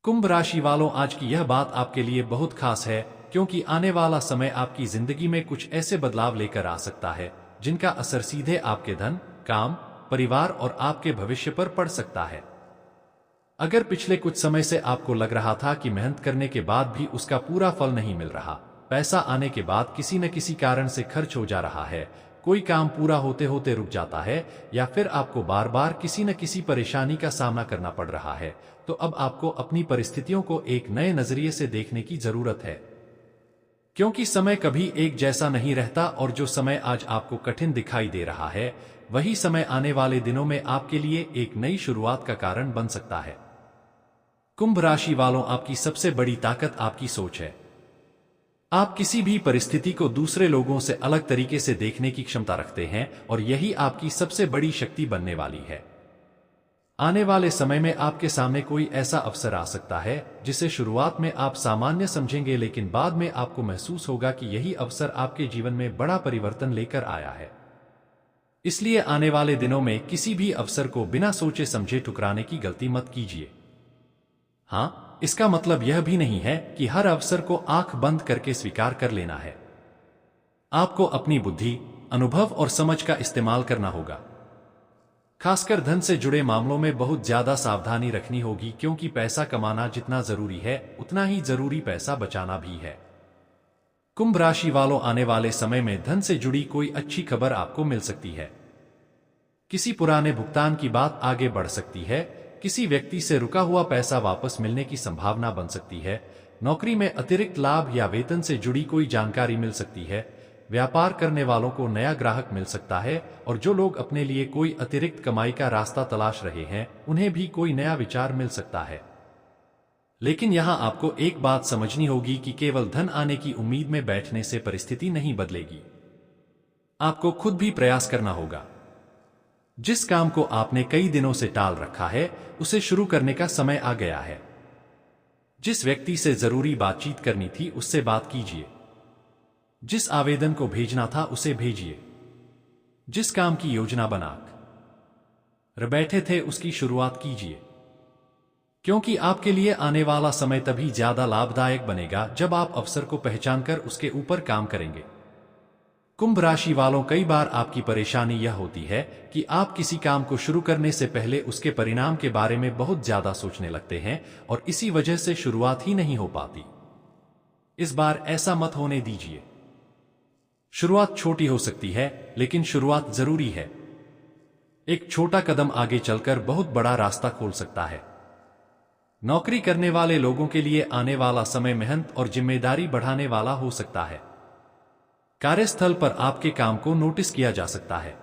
कुंभ राशि वालों, आज की यह बात आपके लिए बहुत खास है क्योंकि आने वाला समय आपकी जिंदगी में कुछ ऐसे बदलाव लेकर आ सकता है जिनका असर सीधे आपके धन, काम, परिवार और आपके भविष्य पर पड़ सकता है। अगर पिछले कुछ समय से आपको लग रहा था कि मेहनत करने के बाद भी उसका पूरा फल नहीं मिल रहा, पैसा आने के बाद किसी न किसी कारण से खर्च हो जा रहा है, कोई काम पूरा होते होते रुक जाता है या फिर आपको बार बार किसी न किसी परेशानी का सामना करना पड़ रहा है, तो अब आपको अपनी परिस्थितियों को एक नए नजरिए से देखने की जरूरत है। क्योंकि समय कभी एक जैसा नहीं रहता और जो समय आज आपको कठिन दिखाई दे रहा है, वही समय आने वाले दिनों में आपके लिए एक नई शुरुआत का कारण बन सकता है। कुंभ राशि वालों, आपकी सबसे बड़ी ताकत आपकी सोच है। आप किसी भी परिस्थिति को दूसरे लोगों से अलग तरीके से देखने की क्षमता रखते हैं और यही आपकी सबसे बड़ी शक्ति बनने वाली है। आने वाले समय में आपके सामने कोई ऐसा अवसर आ सकता है जिसे शुरुआत में आप सामान्य समझेंगे, लेकिन बाद में आपको महसूस होगा कि यही अवसर आपके जीवन में बड़ा परिवर्तन लेकर आया है। इसलिए आने वाले दिनों में किसी भी अवसर को बिना सोचे समझे ठुकराने की गलती मत कीजिए। हाँ, इसका मतलब यह भी नहीं है कि हर अवसर को आंख बंद करके स्वीकार कर लेना है। आपको अपनी बुद्धि, अनुभव और समझ का इस्तेमाल करना होगा। खासकर धन से जुड़े मामलों में बहुत ज्यादा सावधानी रखनी होगी, क्योंकि पैसा कमाना जितना जरूरी है उतना ही जरूरी पैसा बचाना भी है। कुंभ राशि वालों, आने वाले समय में धन से जुड़ी कोई अच्छी खबर आपको मिल सकती है। किसी पुराने भुगतान की बात आगे बढ़ सकती है, किसी व्यक्ति से रुका हुआ पैसा वापस मिलने की संभावना बन सकती है, नौकरी में अतिरिक्त लाभ या वेतन से जुड़ी कोई जानकारी मिल सकती है, व्यापार करने वालों को नया ग्राहक मिल सकता है और जो लोग अपने लिए कोई अतिरिक्त कमाई का रास्ता तलाश रहे हैं उन्हें भी कोई नया विचार मिल सकता है। लेकिन यहां आपको एक बात समझनी होगी कि केवल धन आने की उम्मीद में बैठने से परिस्थिति नहीं बदलेगी। आपको खुद भी प्रयास करना होगा। जिस काम को आपने कई दिनों से टाल रखा है उसे शुरू करने का समय आ गया है। जिस व्यक्ति से जरूरी बातचीत करनी थी उससे बात कीजिए। जिस आवेदन को भेजना था उसे भेजिए। जिस काम की योजना बनाकर बैठे थे उसकी शुरुआत कीजिए, क्योंकि आपके लिए आने वाला समय तभी ज्यादा लाभदायक बनेगा जब आप अवसर को पहचानकर उसके ऊपर काम करेंगे। कुंभ राशि वालों, कई बार आपकी परेशानी यह होती है कि आप किसी काम को शुरू करने से पहले उसके परिणाम के बारे में बहुत ज्यादा सोचने लगते हैं और इसी वजह से शुरुआत ही नहीं हो पाती। इस बार ऐसा मत होने दीजिए। शुरुआत छोटी हो सकती है, लेकिन शुरुआत जरूरी है। एक छोटा कदम आगे चलकर बहुत बड़ा रास्ता खोल सकता है। नौकरी करने वाले लोगों के लिए आने वाला समय मेहनत और जिम्मेदारी बढ़ाने वाला हो सकता है। कार्यस्थल पर आपके काम को नोटिस किया जा सकता है।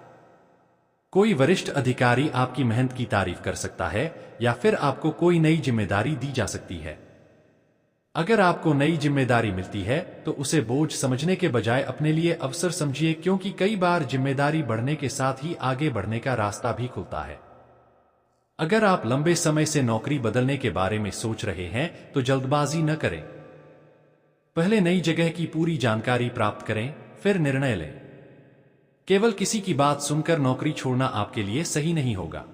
कोई वरिष्ठ अधिकारी आपकी मेहनत की तारीफ कर सकता है या फिर आपको कोई नई जिम्मेदारी दी जा सकती है। अगर आपको नई जिम्मेदारी मिलती है तो उसे बोझ समझने के बजाय अपने लिए अवसर समझिए, क्योंकि कई बार जिम्मेदारी बढ़ने के साथ ही आगे बढ़ने का रास्ता भी खुलता है। अगर आप लंबे समय से नौकरी बदलने के बारे में सोच रहे हैं तो जल्दबाजी न करें। पहले नई जगह की पूरी जानकारी प्राप्त करें, फिर निर्णय लें। केवल किसी की बात सुनकर नौकरी छोड़ना आपके लिए सही नहीं होगा।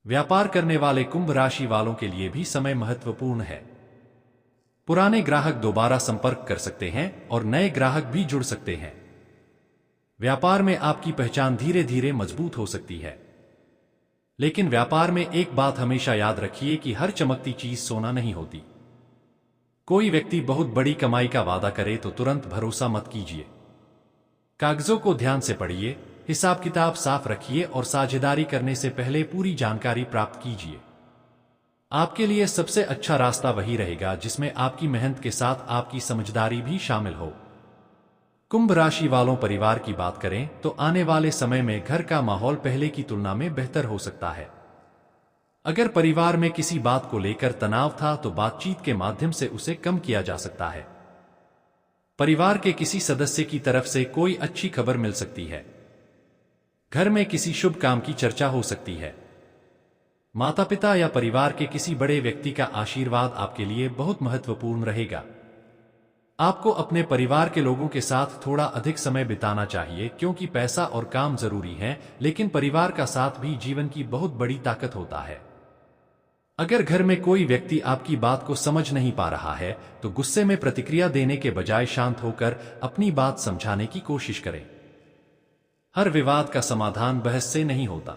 व्यापार करने वाले कुंभ राशि वालों के लिए भी समय महत्वपूर्ण है। पुराने ग्राहक दोबारा संपर्क कर सकते हैं और नए ग्राहक भी जुड़ सकते हैं। व्यापार में आपकी पहचान धीरे धीरे मजबूत हो सकती है। लेकिन व्यापार में एक बात हमेशा याद रखिए कि हर चमकती चीज सोना नहीं होती। कोई व्यक्ति बहुत बड़ी कमाई का वादा करे तो तुरंत भरोसा मत कीजिए। कागजों को ध्यान से पढ़िए, हिसाब किताब साफ रखिए और साझेदारी करने से पहले पूरी जानकारी प्राप्त कीजिए। आपके लिए सबसे अच्छा रास्ता वही रहेगा जिसमें आपकी मेहनत के साथ आपकी समझदारी भी शामिल हो। कुंभ राशि वालों, परिवार की बात करें तो आने वाले समय में घर का माहौल पहले की तुलना में बेहतर हो सकता है। अगर परिवार में किसी बात को लेकर तनाव था तो बातचीत के माध्यम से उसे कम किया जा सकता है। परिवार के किसी सदस्य की तरफ से कोई अच्छी खबर मिल सकती है। घर में किसी शुभ काम की चर्चा हो सकती है। माता पिता या परिवार के किसी बड़े व्यक्ति का आशीर्वाद आपके लिए बहुत महत्वपूर्ण रहेगा। आपको अपने परिवार के लोगों के साथ थोड़ा अधिक समय बिताना चाहिए, क्योंकि पैसा और काम जरूरी हैं, लेकिन परिवार का साथ भी जीवन की बहुत बड़ी ताकत होता है। अगर घर में कोई व्यक्ति आपकी बात को समझ नहीं पा रहा है तो गुस्से में प्रतिक्रिया देने के बजाय शांत होकर अपनी बात समझाने की कोशिश करें। हर विवाद का समाधान बहस से नहीं होता।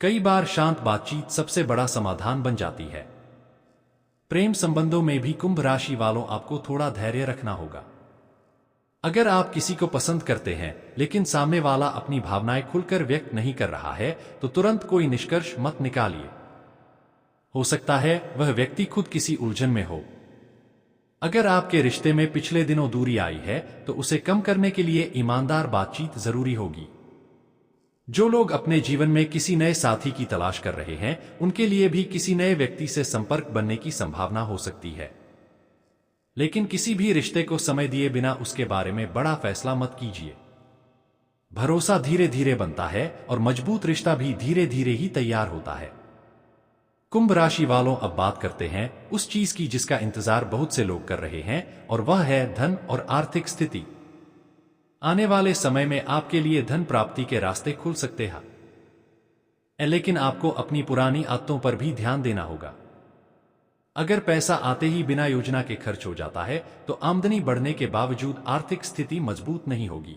कई बार शांत बातचीत सबसे बड़ा समाधान बन जाती है। प्रेम संबंधों में भी कुंभ राशि वालों आपको थोड़ा धैर्य रखना होगा। अगर आप किसी को पसंद करते हैं लेकिन सामने वाला अपनी भावनाएं खुलकर व्यक्त नहीं कर रहा है तो तुरंत कोई निष्कर्ष मत निकालिए। हो सकता है वह व्यक्ति खुद किसी उलझन में हो। अगर आपके रिश्ते में पिछले दिनों दूरी आई है तो उसे कम करने के लिए ईमानदार बातचीत जरूरी होगी। जो लोग अपने जीवन में किसी नए साथी की तलाश कर रहे हैं उनके लिए भी किसी नए व्यक्ति से संपर्क बनने की संभावना हो सकती है। लेकिन किसी भी रिश्ते को समय दिए बिना उसके बारे में बड़ा फैसला मत कीजिए। भरोसा धीरे धीरे बनता है और मजबूत रिश्ता भी धीरे धीरे ही तैयार होता है। कुंभ राशि वालों, अब बात करते हैं उस चीज की जिसका इंतजार बहुत से लोग कर रहे हैं और वह है धन और आर्थिक स्थिति। आने वाले समय में आपके लिए धन प्राप्ति के रास्ते खुल सकते हैं, लेकिन आपको अपनी पुरानी आदतों पर भी ध्यान देना होगा। अगर पैसा आते ही बिना योजना के खर्च हो जाता है तो आमदनी बढ़ने के बावजूद आर्थिक स्थिति मजबूत नहीं होगी।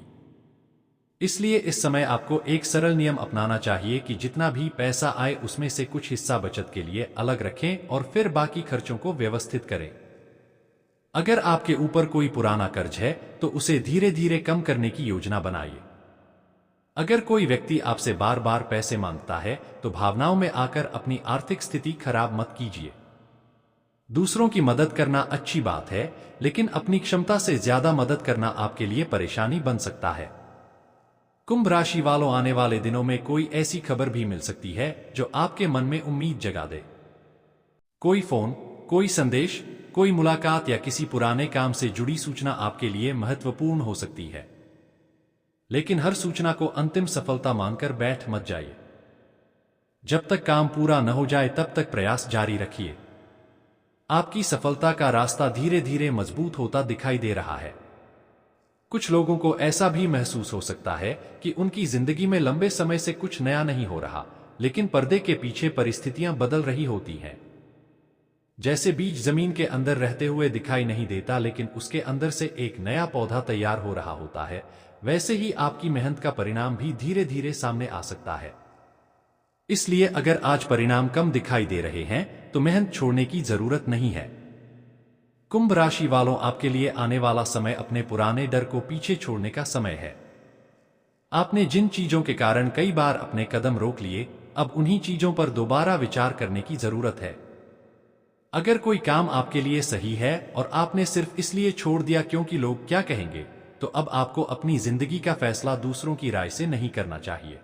इसलिए इस समय आपको एक सरल नियम अपनाना चाहिए कि जितना भी पैसा आए उसमें से कुछ हिस्सा बचत के लिए अलग रखें और फिर बाकी खर्चों को व्यवस्थित करें। अगर आपके ऊपर कोई पुराना कर्ज है तो उसे धीरे धीरे कम करने की योजना बनाइए। अगर कोई व्यक्ति आपसे बार बार पैसे मांगता है तो भावनाओं में आकर अपनी आर्थिक स्थिति खराब मत कीजिए। दूसरों की मदद करना अच्छी बात है, लेकिन अपनी क्षमता से ज्यादा मदद करना आपके लिए परेशानी बन सकता है। कुंभ राशि वालों, आने वाले दिनों में कोई ऐसी खबर भी मिल सकती है जो आपके मन में उम्मीद जगा दे। कोई फोन, कोई संदेश, कोई मुलाकात या किसी पुराने काम से जुड़ी सूचना आपके लिए महत्वपूर्ण हो सकती है। लेकिन हर सूचना को अंतिम सफलता मानकर बैठ मत जाइए। जब तक काम पूरा न हो जाए तब तक प्रयास जारी रखिए। आपकी सफलता का रास्ता धीरे धीरे मजबूत होता दिखाई दे रहा है। कुछ लोगों को ऐसा भी महसूस हो सकता है कि उनकी जिंदगी में लंबे समय से कुछ नया नहीं हो रहा, लेकिन पर्दे के पीछे परिस्थितियां बदल रही होती हैं। जैसे बीज जमीन के अंदर रहते हुए दिखाई नहीं देता, लेकिन उसके अंदर से एक नया पौधा तैयार हो रहा होता है, वैसे ही आपकी मेहनत का परिणाम भी धीरे धीरे सामने आ सकता है। इसलिए अगर आज परिणाम कम दिखाई दे रहे हैं तो मेहनत छोड़ने की जरूरत नहीं है। कुंभ राशि वालों, आपके लिए आने वाला समय अपने पुराने डर को पीछे छोड़ने का समय है। आपने जिन चीजों के कारण कई बार अपने कदम रोक लिए, अब उन्हीं चीजों पर दोबारा विचार करने की जरूरत है। अगर कोई काम आपके लिए सही है और आपने सिर्फ इसलिए छोड़ दिया क्योंकि लोग क्या कहेंगे, तो अब आपको अपनी जिंदगी का फैसला दूसरों की राय से नहीं करना चाहिए।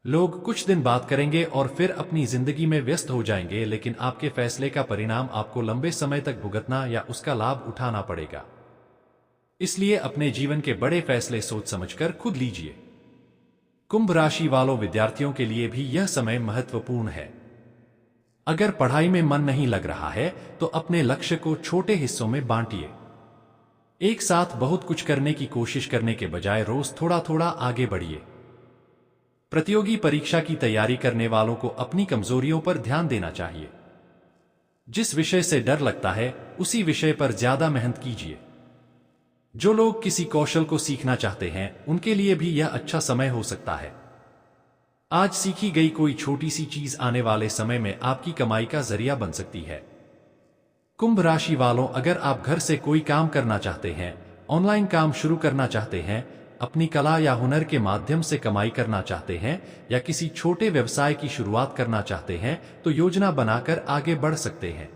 लोग कुछ दिन बात करेंगे और फिर अपनी जिंदगी में व्यस्त हो जाएंगे, लेकिन आपके फैसले का परिणाम आपको लंबे समय तक भुगतना या उसका लाभ उठाना पड़ेगा। इसलिए अपने जीवन के बड़े फैसले सोच समझकर खुद लीजिए। कुंभ राशि वालों, विद्यार्थियों के लिए भी यह समय महत्वपूर्ण है। अगर पढ़ाई में मन नहीं लग रहा है तो अपने लक्ष्य को छोटे हिस्सों में बांटिए। एक साथ बहुत कुछ करने की कोशिश करने के बजाय रोज थोड़ा थोड़ा आगे बढ़िए। प्रतियोगी परीक्षा की तैयारी करने वालों को अपनी कमजोरियों पर ध्यान देना चाहिए। जिस विषय से डर लगता है उसी विषय पर ज्यादा मेहनत कीजिए। जो लोग किसी कौशल को सीखना चाहते हैं उनके लिए भी यह अच्छा समय हो सकता है। आज सीखी गई कोई छोटी सी चीज आने वाले समय में आपकी कमाई का जरिया बन सकती है। कुंभ राशि वालों, अगर आप घर से कोई काम करना चाहते हैं, ऑनलाइन काम शुरू करना चाहते हैं, अपनी कला या हुनर के माध्यम से कमाई करना चाहते हैं या किसी छोटे व्यवसाय की शुरुआत करना चाहते हैं तो योजना बनाकर आगे बढ़ सकते हैं।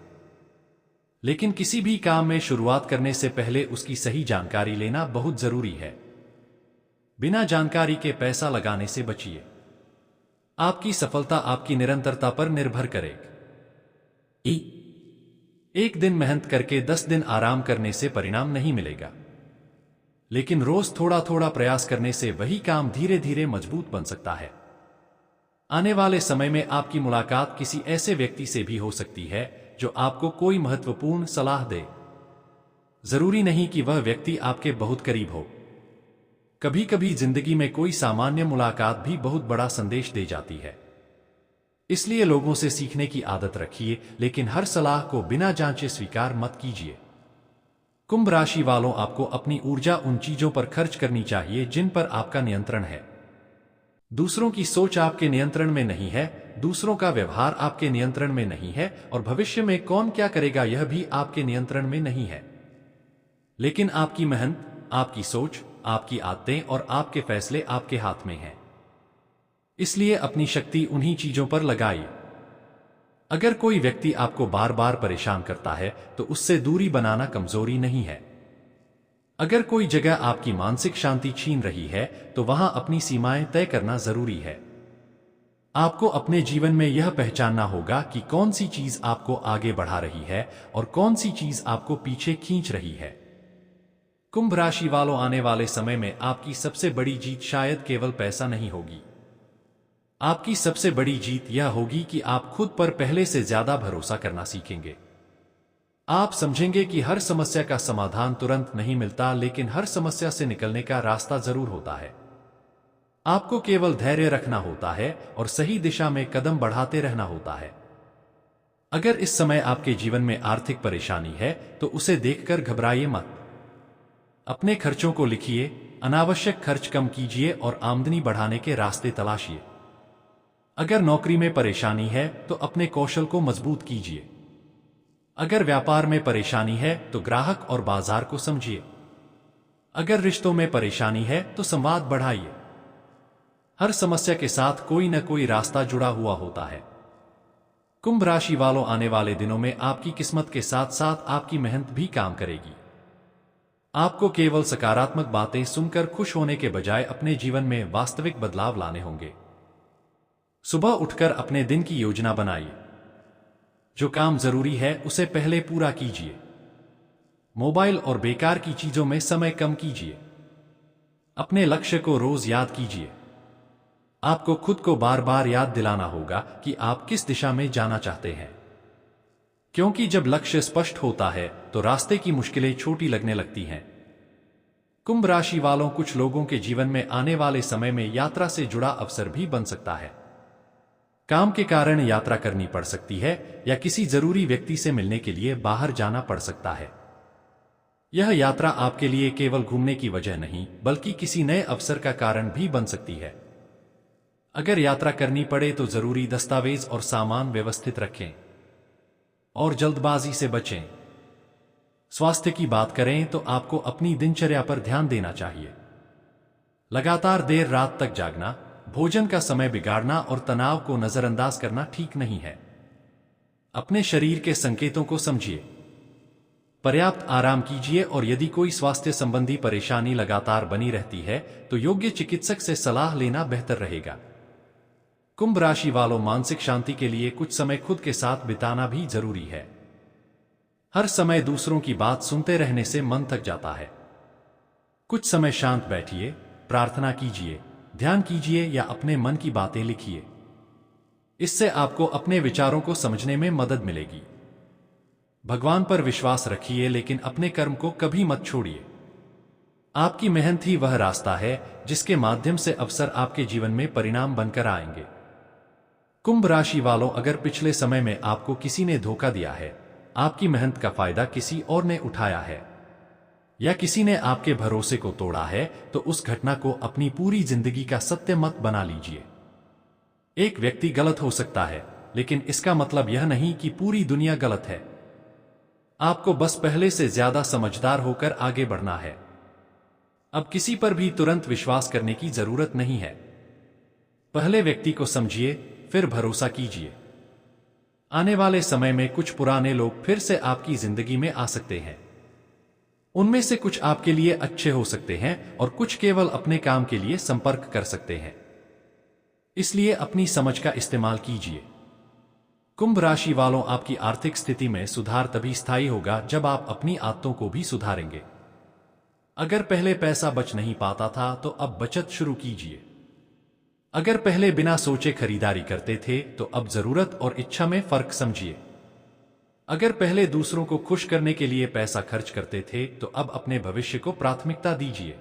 लेकिन किसी भी काम में शुरुआत करने से पहले उसकी सही जानकारी लेना बहुत जरूरी है। बिना जानकारी के पैसा लगाने से बचिए। आपकी सफलता आपकी निरंतरता पर निर्भर करेगी। एक दिन मेहनत करके 10 दिन आराम करने से परिणाम नहीं मिलेगा, लेकिन रोज थोड़ा थोड़ा प्रयास करने से वही काम धीरे धीरे मजबूत बन सकता है। आने वाले समय में आपकी मुलाकात किसी ऐसे व्यक्ति से भी हो सकती है जो आपको कोई महत्वपूर्ण सलाह दे। जरूरी नहीं कि वह व्यक्ति आपके बहुत करीब हो। कभी कभी जिंदगी में कोई सामान्य मुलाकात भी बहुत बड़ा संदेश दे जाती है। इसलिए लोगों से सीखने की आदत रखिए, लेकिन हर सलाह को बिना जांचे स्वीकार मत कीजिए। कुंभ राशि वालों, आपको अपनी ऊर्जा उन चीजों पर खर्च करनी चाहिए जिन पर आपका नियंत्रण है। दूसरों की सोच आपके नियंत्रण में नहीं है, दूसरों का व्यवहार आपके नियंत्रण में नहीं है, और भविष्य में कौन क्या करेगा यह भी आपके नियंत्रण में नहीं है। लेकिन आपकी मेहनत, आपकी सोच, आपकी आदतें और आपके फैसले आपके हाथ में हैं। इसलिए अपनी शक्ति उन्हीं चीजों पर लगाइए। अगर कोई व्यक्ति आपको बार बार परेशान करता है तो उससे दूरी बनाना कमजोरी नहीं है। अगर कोई जगह आपकी मानसिक शांति छीन रही है तो वहां अपनी सीमाएं तय करना जरूरी है। आपको अपने जीवन में यह पहचानना होगा कि कौन सी चीज आपको आगे बढ़ा रही है और कौन सी चीज आपको पीछे खींच रही है। कुंभ राशि वालों, आने वाले समय में आपकी सबसे बड़ी जीत शायद केवल पैसा नहीं होगी। आपकी सबसे बड़ी जीत यह होगी कि आप खुद पर पहले से ज्यादा भरोसा करना सीखेंगे। आप समझेंगे कि हर समस्या का समाधान तुरंत नहीं मिलता, लेकिन हर समस्या से निकलने का रास्ता जरूर होता है। आपको केवल धैर्य रखना होता है और सही दिशा में कदम बढ़ाते रहना होता है। अगर इस समय आपके जीवन में आर्थिक परेशानी है तो उसे देखकर घबराइए मत। अपने खर्चों को लिखिए, अनावश्यक खर्च कम कीजिए और आमदनी बढ़ाने के रास्ते तलाशिए। अगर नौकरी में परेशानी है तो अपने कौशल को मजबूत कीजिए। अगर व्यापार में परेशानी है तो ग्राहक और बाजार को समझिए। अगर रिश्तों में परेशानी है तो संवाद बढ़ाइए। हर समस्या के साथ कोई न कोई रास्ता जुड़ा हुआ होता है। कुंभ राशि वालों, आने वाले दिनों में आपकी किस्मत के साथ साथ आपकी मेहनत भी काम करेगी। आपको केवल सकारात्मक बातें सुनकर खुश होने के बजाय अपने जीवन में वास्तविक बदलाव लाने होंगे। सुबह उठकर अपने दिन की योजना बनाइए। जो काम जरूरी है उसे पहले पूरा कीजिए। मोबाइल और बेकार की चीजों में समय कम कीजिए। अपने लक्ष्य को रोज याद कीजिए। आपको खुद को बार बार याद दिलाना होगा कि आप किस दिशा में जाना चाहते हैं, क्योंकि जब लक्ष्य स्पष्ट होता है तो रास्ते की मुश्किलें छोटी लगने लगती हैं। कुंभ राशि वालों, कुछ लोगों के जीवन में आने वाले समय में यात्रा से जुड़ा अवसर भी बन सकता है। काम के कारण यात्रा करनी पड़ सकती है या किसी जरूरी व्यक्ति से मिलने के लिए बाहर जाना पड़ सकता है। यह यात्रा आपके लिए केवल घूमने की वजह नहीं बल्कि किसी नए अवसर का कारण भी बन सकती है। अगर यात्रा करनी पड़े तो जरूरी दस्तावेज और सामान व्यवस्थित रखें और जल्दबाजी से बचें। स्वास्थ्य की बात करें तो आपको अपनी दिनचर्या पर ध्यान देना चाहिए। लगातार देर रात तक जागना, भोजन का समय बिगाड़ना और तनाव को नजरअंदाज करना ठीक नहीं है। अपने शरीर के संकेतों को समझिए। पर्याप्त आराम कीजिए और यदि कोई स्वास्थ्य संबंधी परेशानी लगातार बनी रहती है तो योग्य चिकित्सक से सलाह लेना बेहतर रहेगा। कुंभ राशि वालों, मानसिक शांति के लिए कुछ समय खुद के साथ बिताना भी जरूरी है। हर समय दूसरों की बात सुनते रहने से मन थक जाता है। कुछ समय शांत बैठिए, प्रार्थना कीजिए, ध्यान कीजिए या अपने मन की बातें लिखिए। इससे आपको अपने विचारों को समझने में मदद मिलेगी। भगवान पर विश्वास रखिए, लेकिन अपने कर्म को कभी मत छोड़िए। आपकी मेहनत ही वह रास्ता है जिसके माध्यम से अवसर आपके जीवन में परिणाम बनकर आएंगे। कुंभ राशि वालों, अगर पिछले समय में आपको किसी ने धोखा दिया है, आपकी मेहनत का फायदा किसी और ने उठाया है या किसी ने आपके भरोसे को तोड़ा है, तो उस घटना को अपनी पूरी जिंदगी का सत्य मत बना लीजिए। एक व्यक्ति गलत हो सकता है, लेकिन इसका मतलब यह नहीं कि पूरी दुनिया गलत है। आपको बस पहले से ज्यादा समझदार होकर आगे बढ़ना है। अब किसी पर भी तुरंत विश्वास करने की जरूरत नहीं है। पहले व्यक्ति को समझिए, फिर भरोसा कीजिए। आने वाले समय में कुछ पुराने लोग फिर से आपकी जिंदगी में आ सकते हैं। उनमें से कुछ आपके लिए अच्छे हो सकते हैं और कुछ केवल अपने काम के लिए संपर्क कर सकते हैं। इसलिए अपनी समझ का इस्तेमाल कीजिए। कुंभ राशि वालों, आपकी आर्थिक स्थिति में सुधार तभी स्थायी होगा जब आप अपनी आदतों को भी सुधारेंगे। अगर पहले पैसा बच नहीं पाता था तो अब बचत शुरू कीजिए। अगर पहले बिना सोचे खरीदारी करते थे तो अब जरूरत और इच्छा में फर्क समझिए। अगर पहले दूसरों को खुश करने के लिए पैसा खर्च करते थे तो अब अपने भविष्य को प्राथमिकता दीजिए।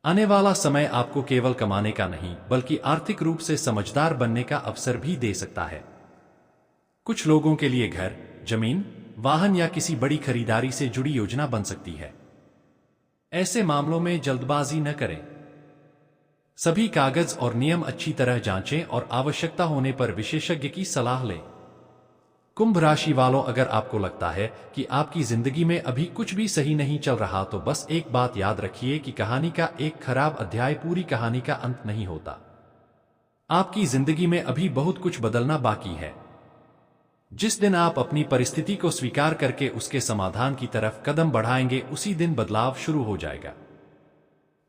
आने वाला समय आपको केवल कमाने का नहीं बल्कि आर्थिक रूप से समझदार बनने का अवसर भी दे सकता है। कुछ लोगों के लिए घर, जमीन, वाहन या किसी बड़ी खरीदारी से जुड़ी योजना बन सकती है। ऐसे मामलों में जल्दबाजी न करें। सभी कागज और नियम अच्छी तरह जांचें और आवश्यकता होने पर विशेषज्ञ की सलाह लें। कुंभ राशि वालों, अगर आपको लगता है कि आपकी जिंदगी में अभी कुछ भी सही नहीं चल रहा तो बस एक बात याद रखिए कि कहानी का एक खराब अध्याय पूरी कहानी का अंत नहीं होता। आपकी जिंदगी में अभी बहुत कुछ बदलना बाकी है। जिस दिन आप अपनी परिस्थिति को स्वीकार करके उसके समाधान की तरफ कदम बढ़ाएंगे उसी दिन बदलाव शुरू हो जाएगा।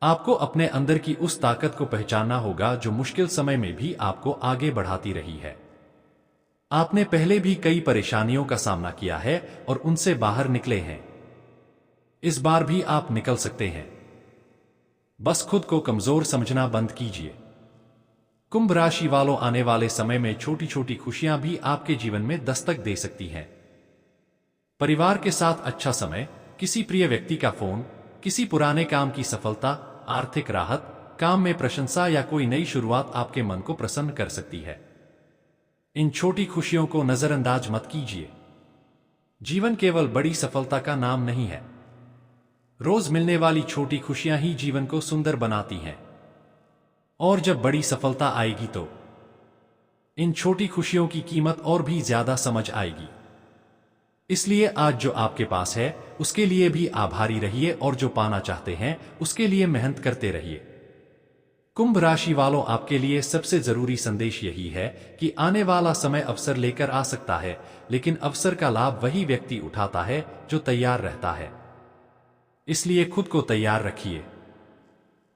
आपको अपने अंदर की उस ताकत को पहचानना होगा जो मुश्किल समय में भी आपको आगे बढ़ाती रही है। आपने पहले भी कई परेशानियों का सामना किया है और उनसे बाहर निकले हैं। इस बार भी आप निकल सकते हैं। बस खुद को कमजोर समझना बंद कीजिए। कुंभ राशि वालों, आने वाले समय में छोटी छोटी खुशियां भी आपके जीवन में दस्तक दे सकती हैं। परिवार के साथ अच्छा समय, किसी प्रिय व्यक्ति का फोन, किसी पुराने काम की सफलता, आर्थिक राहत, काम में प्रशंसा या कोई नई शुरुआत आपके मन को प्रसन्न कर सकती है। इन छोटी खुशियों को नजरअंदाज मत कीजिए। जीवन केवल बड़ी सफलता का नाम नहीं है। रोज मिलने वाली छोटी खुशियां ही जीवन को सुंदर बनाती हैं। और जब बड़ी सफलता आएगी तो इन छोटी खुशियों की कीमत और भी ज्यादा समझ आएगी। इसलिए आज जो आपके पास है उसके लिए भी आभारी रहिए और जो पाना चाहते हैं उसके लिए मेहनत करते रहिए। कुंभ राशि वालों, आपके लिए सबसे जरूरी संदेश यही है कि आने वाला समय अवसर लेकर आ सकता है, लेकिन अवसर का लाभ वही व्यक्ति उठाता है जो तैयार रहता है। इसलिए खुद को तैयार रखिए।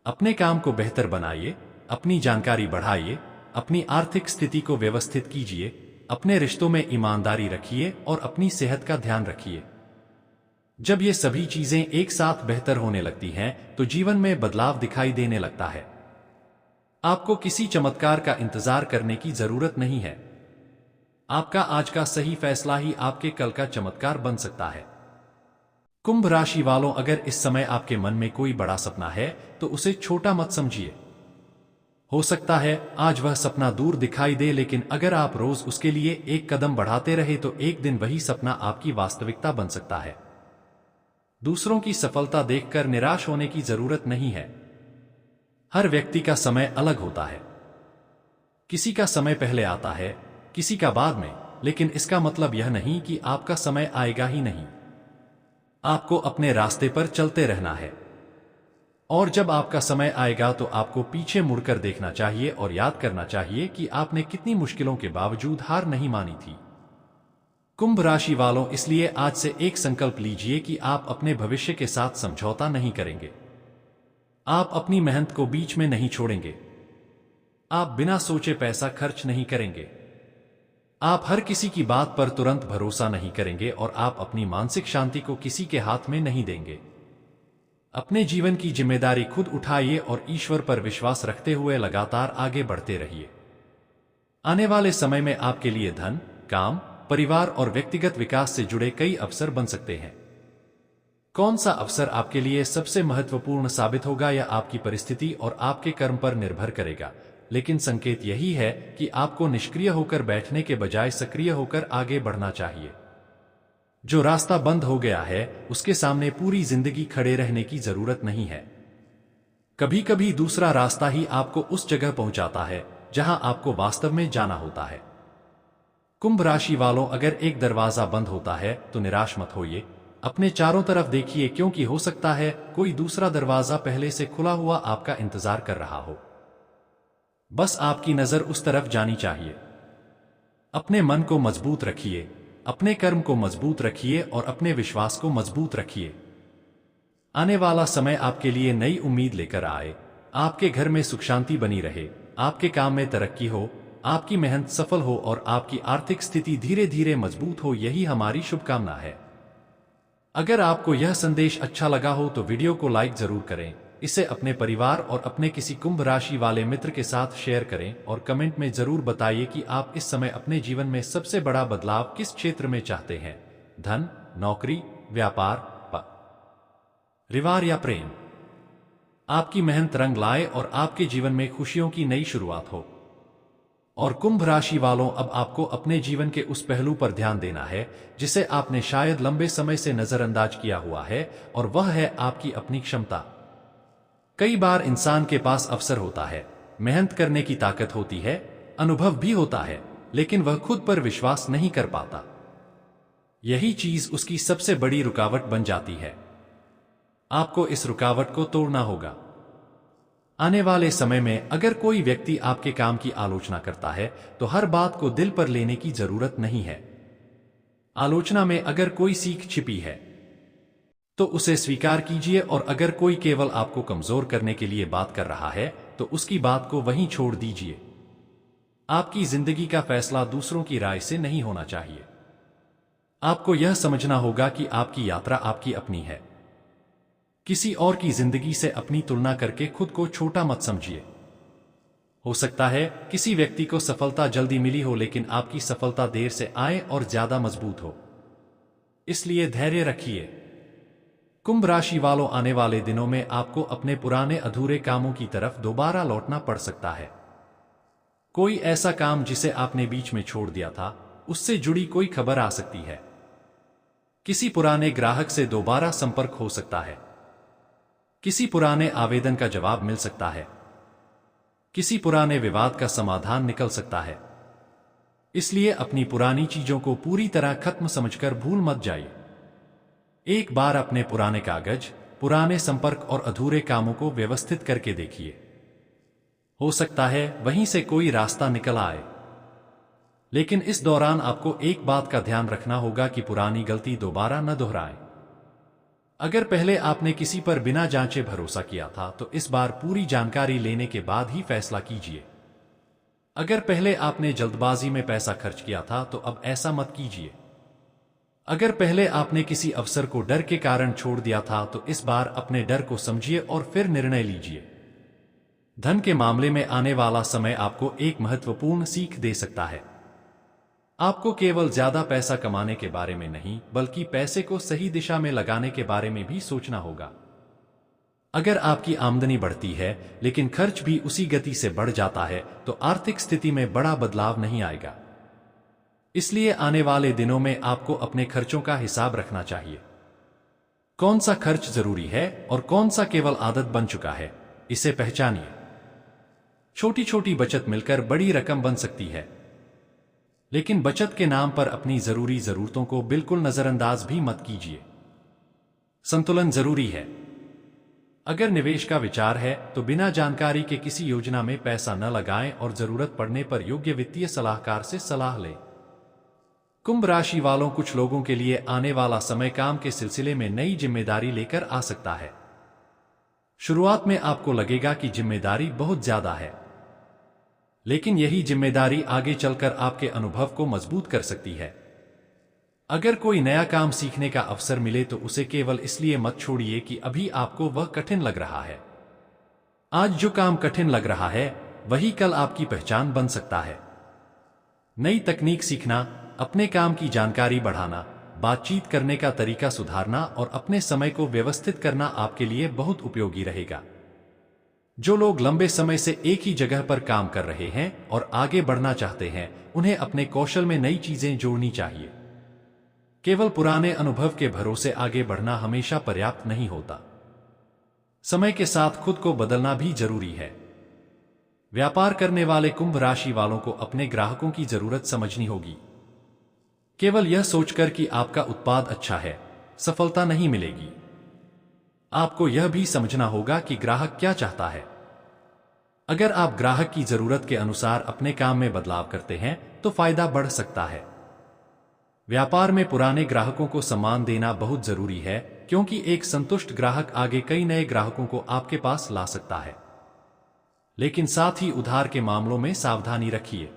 अपने काम को बेहतर बनाइए, अपनी जानकारी बढ़ाइए, अपनी आर्थिक स्थिति को व्यवस्थित कीजिए, अपने रिश्तों में ईमानदारी रखिए और अपनी सेहत का ध्यान रखिए। जब ये सभी चीजें एक साथ बेहतर होने लगती हैं तो जीवन में बदलाव दिखाई देने लगता है। आपको किसी चमत्कार का इंतजार करने की जरूरत नहीं है। आपका आज का सही फैसला ही आपके कल का चमत्कार बन सकता है। कुंभ राशि वालों, अगर इस समय आपके मन में कोई बड़ा सपना है तो उसे छोटा मत समझिए। हो सकता है आज वह सपना दूर दिखाई दे, लेकिन अगर आप रोज उसके लिए एक कदम बढ़ाते रहे तो एक दिन वही सपना आपकी वास्तविकता बन सकता है। दूसरों की सफलता देखकर निराश होने की जरूरत नहीं है। हर व्यक्ति का समय अलग होता है। किसी का समय पहले आता है, किसी का बाद में, लेकिन इसका मतलब यह नहीं कि आपका समय आएगा ही नहीं। आपको अपने रास्ते पर चलते रहना है और जब आपका समय आएगा तो आपको पीछे मुड़कर देखना चाहिए और याद करना चाहिए कि आपने कितनी मुश्किलों के बावजूद हार नहीं मानी थी। कुंभ राशि वालों, इसलिए आज से एक संकल्प लीजिए कि आप अपने भविष्य के साथ समझौता नहीं करेंगे। आप अपनी मेहनत को बीच में नहीं छोड़ेंगे। आप बिना सोचे पैसा खर्च नहीं करेंगे। आप हर किसी की बात पर तुरंत भरोसा नहीं करेंगे और आप अपनी मानसिक शांति को किसी के हाथ में नहीं देंगे। अपने जीवन की जिम्मेदारी खुद उठाइए और ईश्वर पर विश्वास रखते हुए लगातार आगे बढ़ते रहिए। आने वाले समय में आपके लिए धन, काम, परिवार और व्यक्तिगत विकास से जुड़े कई अवसर बन सकते हैं। कौन सा अवसर आपके लिए सबसे महत्वपूर्ण साबित होगा या आपकी परिस्थिति और आपके कर्म पर निर्भर करेगा, लेकिन संकेत यही है कि आपको निष्क्रिय होकर बैठने के बजाय सक्रिय होकर आगे बढ़ना चाहिए। जो रास्ता बंद हो गया है उसके सामने पूरी जिंदगी खड़े रहने की जरूरत नहीं है। कभी कभी दूसरा रास्ता ही आपको उस जगह पहुंचाता है जहां आपको वास्तव में जाना होता है। कुंभ राशि वालों, अगर एक दरवाजा बंद होता है तो निराश मत होइए। अपने चारों तरफ देखिए, क्योंकि हो सकता है कोई दूसरा दरवाजा पहले से खुला हुआ आपका इंतजार कर रहा हो। बस आपकी नजर उस तरफ जानी चाहिए। अपने मन को मजबूत रखिए, अपने कर्म को मजबूत रखिए और अपने विश्वास को मजबूत रखिए। आने वाला समय आपके लिए नई उम्मीद लेकर आए। आपके घर में सुख शांति बनी रहे, आपके काम में तरक्की हो, आपकी मेहनत सफल हो और आपकी आर्थिक स्थिति धीरे धीरे मजबूत हो, यही हमारी शुभकामना है। अगर आपको यह संदेश अच्छा लगा हो तो वीडियो को लाइक जरूर करें, इसे अपने परिवार और अपने किसी कुंभ राशि वाले मित्र के साथ शेयर करें और कमेंट में जरूर बताइए कि आप इस समय अपने जीवन में सबसे बड़ा बदलाव किस क्षेत्र में चाहते हैं। धन, नौकरी, व्यापार, परिवार या प्रेम। आपकी मेहनत रंग लाए और आपके जीवन में खुशियों की नई शुरुआत हो। और कुंभ राशि वालों, अब आपको अपने जीवन के उस पहलू पर ध्यान देना है जिसे आपने शायद लंबे समय से नजरअंदाज किया हुआ है, और वह है आपकी अपनी क्षमता। कई बार इंसान के पास अवसर होता है, मेहनत करने की ताकत होती है, अनुभव भी होता है, लेकिन वह खुद पर विश्वास नहीं कर पाता। यही चीज उसकी सबसे बड़ी रुकावट बन जाती है। आपको इस रुकावट को तोड़ना होगा। आने वाले समय में अगर कोई व्यक्ति आपके काम की आलोचना करता है तो हर बात को दिल पर लेने की जरूरत नहीं है। आलोचना में अगर कोई सीख छिपी है तो उसे स्वीकार कीजिए, और अगर कोई केवल आपको कमजोर करने के लिए बात कर रहा है तो उसकी बात को वहीं छोड़ दीजिए। आपकी जिंदगी का फैसला दूसरों की राय से नहीं होना चाहिए। आपको यह समझना होगा कि आपकी यात्रा आपकी अपनी है। किसी और की जिंदगी से अपनी तुलना करके खुद को छोटा मत समझिए। हो सकता है किसी व्यक्ति को सफलता जल्दी मिली हो, लेकिन आपकी सफलता देर से आए और ज्यादा मजबूत हो। इसलिए धैर्य रखिए। कुंभ राशि वालों, आने वाले दिनों में आपको अपने पुराने अधूरे कामों की तरफ दोबारा लौटना पड़ सकता है। कोई ऐसा काम जिसे आपने बीच में छोड़ दिया था, उससे जुड़ी कोई खबर आ सकती है। किसी पुराने ग्राहक से दोबारा संपर्क हो सकता है। किसी पुराने आवेदन का जवाब मिल सकता है। किसी पुराने विवाद का समाधान निकल सकता है। इसलिए अपनी पुरानी चीजों को पूरी तरह खत्म समझकर भूल मत जाइए। एक बार अपने पुराने कागज, पुराने संपर्क और अधूरे कामों को व्यवस्थित करके देखिए। हो सकता है वहीं से कोई रास्ता निकल आए। लेकिन इस दौरान आपको एक बात का ध्यान रखना होगा कि पुरानी गलती दोबारा न दोहराएं। अगर पहले आपने किसी पर बिना जांचे भरोसा किया था तो इस बार पूरी जानकारी लेने के बाद ही फैसला कीजिए। अगर पहले आपने जल्दबाजी में पैसा खर्च किया था तो अब ऐसा मत कीजिए। अगर पहले आपने किसी अवसर को डर के कारण छोड़ दिया था तो इस बार अपने डर को समझिए और फिर निर्णय लीजिए। धन के मामले में आने वाला समय आपको एक महत्वपूर्ण सीख दे सकता है। आपको केवल ज्यादा पैसा कमाने के बारे में नहीं, बल्कि पैसे को सही दिशा में लगाने के बारे में भी सोचना होगा। अगर आपकी आमदनी बढ़ती है लेकिन खर्च भी उसी गति से बढ़ जाता है तो आर्थिक स्थिति में बड़ा बदलाव नहीं आएगा। इसलिए आने वाले दिनों में आपको अपने खर्चों का हिसाब रखना चाहिए। कौन सा खर्च जरूरी है और कौन सा केवल आदत बन चुका है, इसे पहचानिए। छोटी छोटी बचत मिलकर बड़ी रकम बन सकती है, लेकिन बचत के नाम पर अपनी जरूरी जरूरतों को बिल्कुल नजरअंदाज भी मत कीजिए। संतुलन जरूरी है। अगर निवेश का विचार है तो बिना जानकारी के किसी योजना में पैसा न लगाएं और जरूरत पड़ने पर योग्य वित्तीय सलाहकार से सलाह लें। कुंभ राशि वालों, कुछ लोगों के लिए आने वाला समय काम के सिलसिले में नई जिम्मेदारी लेकर आ सकता है। शुरुआत में आपको लगेगा कि जिम्मेदारी बहुत ज्यादा है, लेकिन यही जिम्मेदारी आगे चलकर आपके अनुभव को मजबूत कर सकती है। अगर कोई नया काम सीखने का अवसर मिले तो उसे केवल इसलिए मत छोड़िए कि अभी आपको वह कठिन लग रहा है। आज जो काम कठिन लग रहा है वही कल आपकी पहचान बन सकता है। नई तकनीक सीखना, अपने काम की जानकारी बढ़ाना, बातचीत करने का तरीका सुधारना और अपने समय को व्यवस्थित करना आपके लिए बहुत उपयोगी रहेगा। जो लोग लंबे समय से एक ही जगह पर काम कर रहे हैं और आगे बढ़ना चाहते हैं, उन्हें अपने कौशल में नई चीजें जोड़नी चाहिए। केवल पुराने अनुभव के भरोसे आगे बढ़ना हमेशा पर्याप्त नहीं होता। समय के साथ खुद को बदलना भी जरूरी है। व्यापार करने वाले कुंभ राशि वालों को अपने ग्राहकों की जरूरत समझनी होगी। केवल यह सोचकर कि आपका उत्पाद अच्छा है, सफलता नहीं मिलेगी। आपको यह भी समझना होगा कि ग्राहक क्या चाहता है। अगर आप ग्राहक की जरूरत के अनुसार अपने काम में बदलाव करते हैं तो फायदा बढ़ सकता है। व्यापार में पुराने ग्राहकों को सम्मान देना बहुत जरूरी है, क्योंकि एक संतुष्ट ग्राहक आगे कई नए ग्राहकों को आपके पास ला सकता है। लेकिन साथ ही उधार के मामलों में सावधानी रखिए।